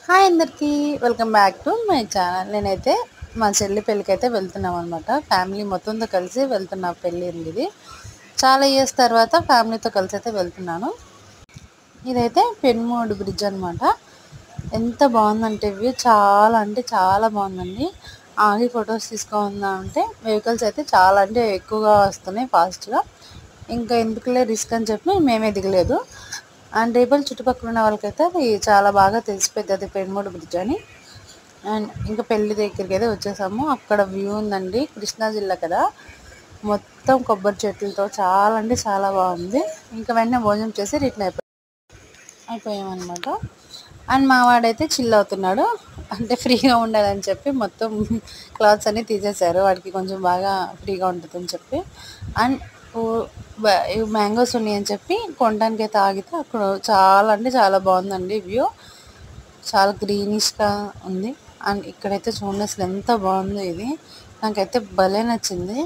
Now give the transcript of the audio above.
Hi అందరికీ welcome back to my channel. నేనైతే మా చెల్లి పెళ్ళికైతే వెళ్తున్నాం అనమాట. ఫ్యామిలీ మొత్తంతో కలిసి వెళ్తున్నా. పెళ్ళి ఇది చాలా ఇయర్స్ తర్వాత ఫ్యామిలీతో కలిసి అయితే వెళ్తున్నాను. ఇదైతే పెన్మోడ్ బ్రిడ్జ్ అనమాట. ఎంత బాగుందంటే వ్యూ చాలా అంటే చాలా బాగుందండి. ఆగి ఫొటోస్ తీసుకుందాం అంటే వెహికల్స్ అయితే చాలా అంటే ఎక్కువగా వస్తున్నాయి ఫాస్ట్గా. ఇంకా ఎందుకులే రిస్క్ అని చెప్పి మేమే దిగలేదు. అండ్ రేపల్ చుట్టుపక్కల ఉన్న వాళ్ళకైతే అది చాలా బాగా తెలిసిపోయింది, అది పెన్మోడ్ బ్రిడ్జ్ అని. అండ్ ఇంకా పెళ్లి దగ్గరికి అయితే వచ్చేసాము. అక్కడ వ్యూ ఉందండి, కృష్ణా జిల్లా కదా, మొత్తం కొబ్బరి చెట్లతో చాలా అంటే చాలా బాగుంది. ఇంకా వెంటనే భోజనం చేసి రిటర్న్ అయిపోయామన్నమాట. అండ్ మా వాడైతే చిల్ అవుతున్నాడు, అంటే ఫ్రీగా ఉండాలని చెప్పి మొత్తం క్లాత్స్ అన్నీ తీసేశారు. వాడికి కొంచెం బాగా ఫ్రీగా ఉంటుందని చెప్పి. అండ్ మ్యాంగోస్ ఉన్నాయని చెప్పి కొనడానికి అయితే ఆగితే అక్కడ చాలా అంటే చాలా బాగుందండి వ్యూ. చాలా గ్రీనిష్గా ఉంది. అండ్ ఇక్కడైతే చూడండి అసలు ఎంత బాగుందో ఇది. నాకైతే భలే నచ్చింది.